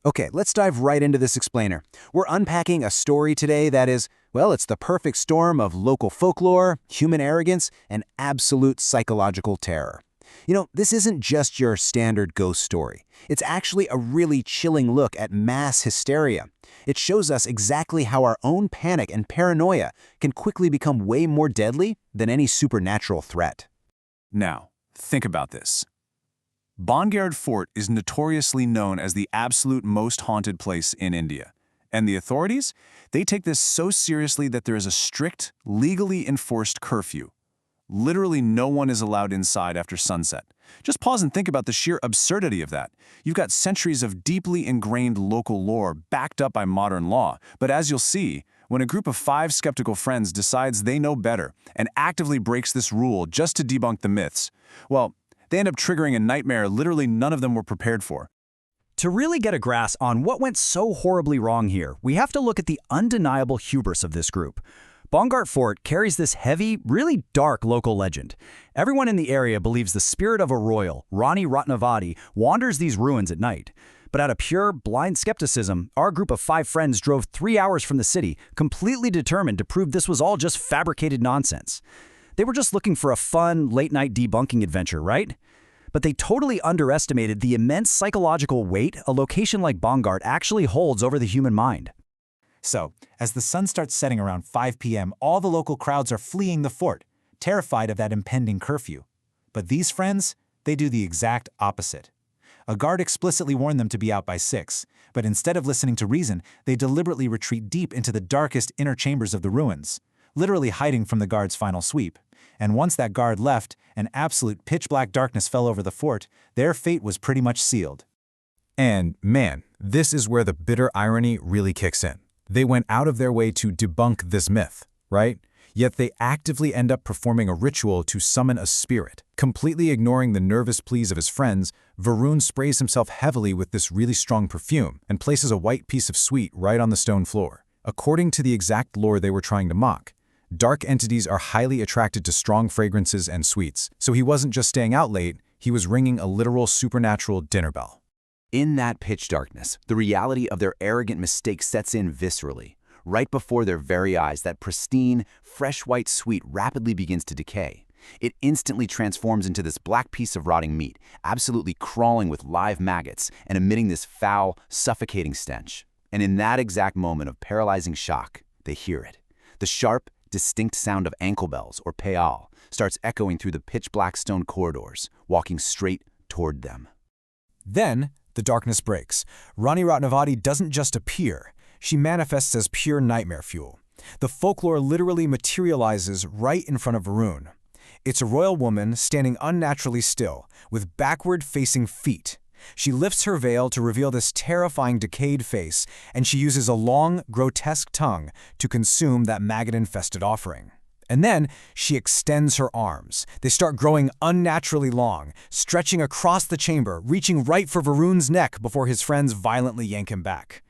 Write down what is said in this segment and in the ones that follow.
Okay, let's dive right into this explainer. We're unpacking a story today that is, well, it's the perfect storm of local folklore, human arrogance, and absolute psychological terror. This isn't just your standard ghost story. It's actually a really chilling look at mass hysteria. It shows us exactly how our own panic and paranoia can quickly become way more deadly than any supernatural threat. Now, think about this. Bhangarh Fort is notoriously known as the absolute most haunted place in India. And the authorities? They take this so seriously that there is a strict, legally enforced curfew. Literally no one is allowed inside after sunset. Just pause and think about the sheer absurdity of that. You've got centuries of deeply ingrained local lore backed up by modern law. But as you'll see, when a group of 5 skeptical friends decides they know better and actively breaks this rule just to debunk the myths, well, they end up triggering a nightmare literally none of them were prepared for. To really get a grasp on what went so horribly wrong here, we have to look at the undeniable hubris of this group. Bhangarh Fort carries this heavy, really dark local legend. Everyone in the area believes the spirit of a royal, Rani Ratnavati, wanders these ruins at night. But out of pure, blind skepticism, our group of 5 friends drove 3 hours from the city, completely determined to prove this was all just fabricated nonsense. They were just looking for a fun, late-night debunking adventure, right? But they totally underestimated the immense psychological weight a location like Bhangarh actually holds over the human mind. So, as the sun starts setting around 5 p.m., all the local crowds are fleeing the fort, terrified of that impending curfew. But these friends, they do the exact opposite. A guard explicitly warned them to be out by 6, but instead of listening to reason, they deliberately retreat deep into the darkest inner chambers of the ruins, literally hiding from the guard's final sweep. And once that guard left, an absolute pitch-black darkness fell over the fort. Their fate was pretty much sealed. And man, this is where the bitter irony really kicks in. They went out of their way to debunk this myth, right? Yet they actively end up performing a ritual to summon a spirit. Completely ignoring the nervous pleas of his friends, Varun sprays himself heavily with this really strong perfume and places a white piece of sweet right on the stone floor. According to the exact lore they were trying to mock, dark entities are highly attracted to strong fragrances and sweets, so he wasn't just staying out late, he was ringing a literal supernatural dinner bell. In that pitch darkness, the reality of their arrogant mistake sets in viscerally. Right before their very eyes, that pristine, fresh white sweet rapidly begins to decay. It instantly transforms into this black piece of rotting meat, absolutely crawling with live maggots and emitting this foul, suffocating stench. And in that exact moment of paralyzing shock, they hear it. The sharp, distinct sound of ankle bells, or payal, starts echoing through the pitch-black stone corridors, walking straight toward them. Then, the darkness breaks. Rani Ratnavati doesn't just appear. She manifests as pure nightmare fuel. The folklore literally materializes right in front of Varun. It's a royal woman standing unnaturally still, with backward-facing feet. She lifts her veil to reveal this terrifying decayed face, and she uses a long, grotesque tongue to consume that maggot-infested offering. And then she extends her arms. They start growing unnaturally long, stretching across the chamber, reaching right for Varun's neck before his friends violently yank him back.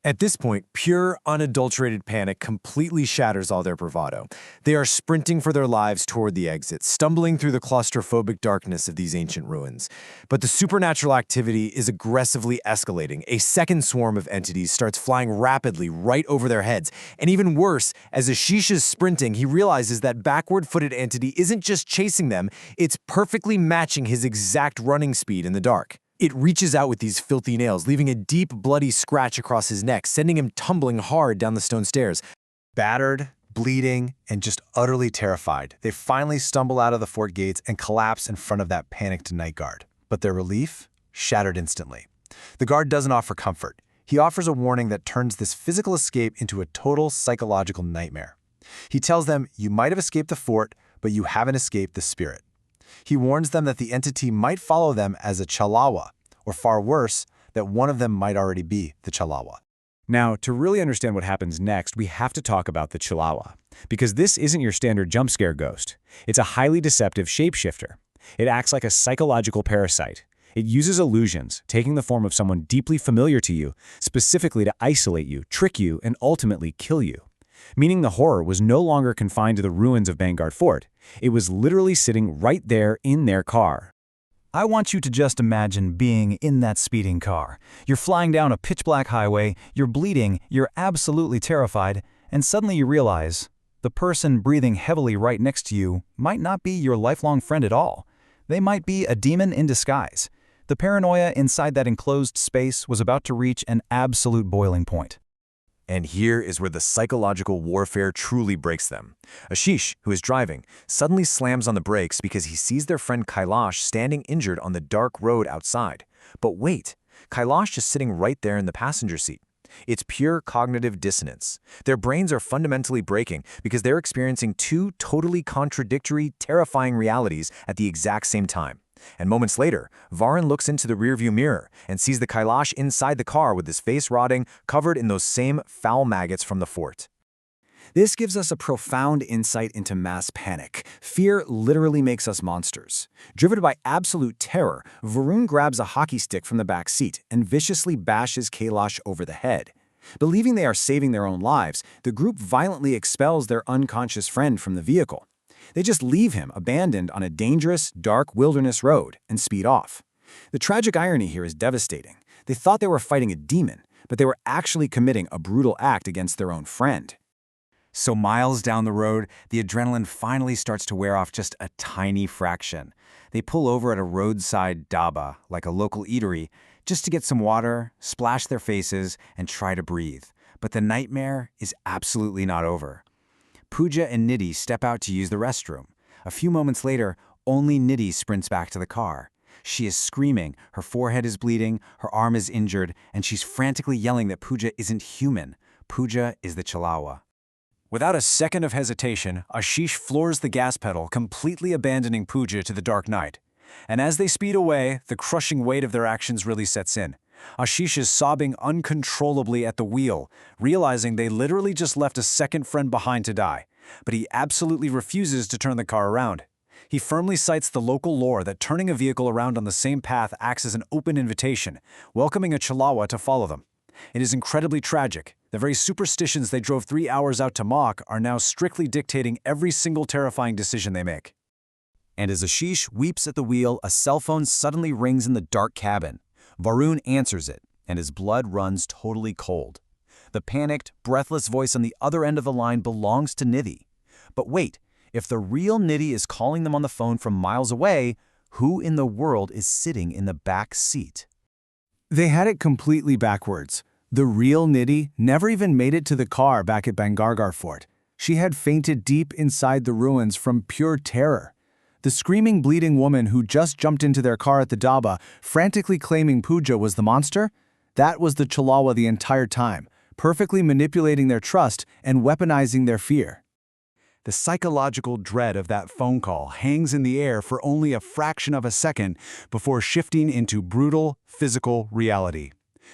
At this point, pure, unadulterated panic completely shatters all their bravado. They are sprinting for their lives toward the exit, stumbling through the claustrophobic darkness of these ancient ruins. But the supernatural activity is aggressively escalating. A second swarm of entities starts flying rapidly right over their heads. And even worse, as Ashish is sprinting, he realizes that backward-footed entity isn't just chasing them, it's perfectly matching his exact running speed in the dark. It reaches out with these filthy nails, leaving a deep, bloody scratch across his neck, sending him tumbling hard down the stone stairs. Battered, bleeding, and just utterly terrified, they finally stumble out of the fort gates and collapse in front of that panicked night guard. But their relief? Shattered instantly. The guard doesn't offer comfort. He offers a warning that turns this physical escape into a total psychological nightmare. He tells them, you might have escaped the fort, but you haven't escaped the spirit. He warns them that the entity might follow them as a chalawa, or far worse, that one of them might already be the chalawa. Now, to really understand what happens next, we have to talk about the chalawa, because this isn't your standard jump scare ghost. It's a highly deceptive shapeshifter. It acts like a psychological parasite. It uses illusions, taking the form of someone deeply familiar to you, specifically to isolate you, trick you, and ultimately kill you. Meaning the horror was no longer confined to the ruins of Bhangarh Fort. It was literally sitting right there in their car. I want you to just imagine being in that speeding car. You're flying down a pitch-black highway, you're bleeding, you're absolutely terrified, and suddenly you realize the person breathing heavily right next to you might not be your lifelong friend at all. They might be a demon in disguise. The paranoia inside that enclosed space was about to reach an absolute boiling point. And here is where the psychological warfare truly breaks them. Ashish, who is driving, suddenly slams on the brakes because he sees their friend Kailash standing injured on the dark road outside. But wait, Kailash is sitting right there in the passenger seat. It's pure cognitive dissonance. Their brains are fundamentally breaking because they're experiencing two totally contradictory, terrifying realities at the exact same time. And moments later, Varun looks into the rearview mirror and sees the Kailash inside the car with his face rotting, covered in those same foul maggots from the fort. This gives us a profound insight into mass panic. Fear literally makes us monsters. Driven by absolute terror, Varun grabs a hockey stick from the back seat and viciously bashes Kailash over the head. Believing they are saving their own lives, the group violently expels their unconscious friend from the vehicle. They just leave him abandoned on a dangerous, dark wilderness road and speed off. The tragic irony here is devastating. They thought they were fighting a demon, but they were actually committing a brutal act against their own friend. So miles down the road, the adrenaline finally starts to wear off just a tiny fraction. They pull over at a roadside dhaba, like a local eatery, just to get some water, splash their faces, and try to breathe. But the nightmare is absolutely not over. Pooja and Nidhi step out to use the restroom. A few moments later, only Nidhi sprints back to the car. She is screaming, her forehead is bleeding, her arm is injured, and she's frantically yelling that Pooja isn't human. Pooja is the Chalawa. Without a second of hesitation, Ashish floors the gas pedal, completely abandoning Pooja to the dark night. And as they speed away, the crushing weight of their actions really sets in. Ashish is sobbing uncontrollably at the wheel, realizing they literally just left a second friend behind to die. But he absolutely refuses to turn the car around. He firmly cites the local lore that turning a vehicle around on the same path acts as an open invitation, welcoming a Chalawa to follow them. It is incredibly tragic. The very superstitions they drove 3 hours out to mock are now strictly dictating every single terrifying decision they make. And as Ashish weeps at the wheel, a cell phone suddenly rings in the dark cabin. Varun answers it, and his blood runs totally cold. The panicked, breathless voice on the other end of the line belongs to Nidhi. But wait, if the real Nidhi is calling them on the phone from miles away, who in the world is sitting in the back seat? They had it completely backwards. The real Nidhi never even made it to the car back at Bhangarh Fort. She had fainted deep inside the ruins from pure terror. The screaming, bleeding woman who just jumped into their car at the dhaba, frantically claiming Pooja was the monster, that was the Chalawa the entire time, perfectly manipulating their trust and weaponizing their fear. The psychological dread of that phone call hangs in the air for only a fraction of a second before shifting into brutal, physical reality.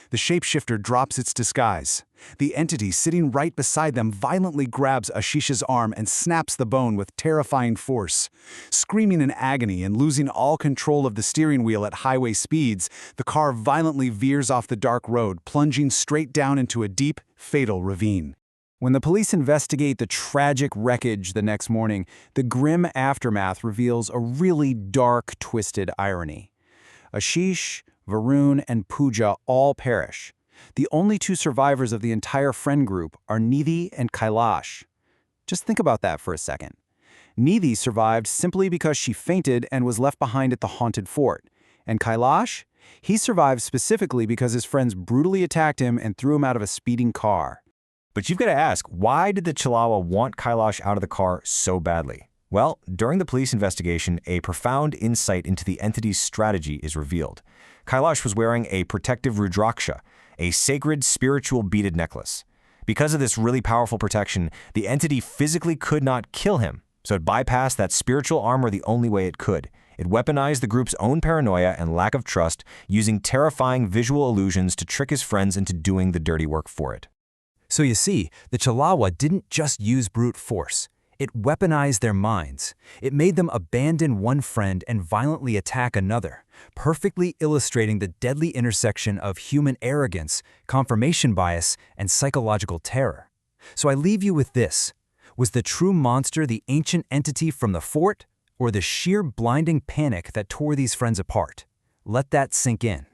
The shapeshifter drops its disguise. The entity sitting right beside them violently grabs Ashish's arm and snaps the bone with terrifying force. Screaming in agony and losing all control of the steering wheel at highway speeds, the car violently veers off the dark road, plunging straight down into a deep, fatal ravine. When the police investigate the tragic wreckage the next morning, the grim aftermath reveals a really dark, twisted irony. Ashish, Varun, and Pooja all perish. The only two survivors of the entire friend group are Nidhi and Kailash. Just think about that for a second. Nidhi survived simply because she fainted and was left behind at the haunted fort. And Kailash? He survived specifically because his friends brutally attacked him and threw him out of a speeding car. But you've got to ask, why did the Chalawa want Kailash out of the car so badly? Well, during the police investigation, a profound insight into the entity's strategy is revealed. Kailash was wearing a protective Rudraksha, a sacred spiritual beaded necklace. Because of this really powerful protection, the entity physically could not kill him, so it bypassed that spiritual armor the only way it could. It weaponized the group's own paranoia and lack of trust, using terrifying visual illusions to trick his friends into doing the dirty work for it. So you see, the Chalawa didn't just use brute force. It weaponized their minds. It made them abandon one friend and violently attack another, perfectly illustrating the deadly intersection of human arrogance, confirmation bias, and psychological terror. So I leave you with this. Was the true monster the ancient entity from the fort, or the sheer blinding panic that tore these friends apart. Let that sink in.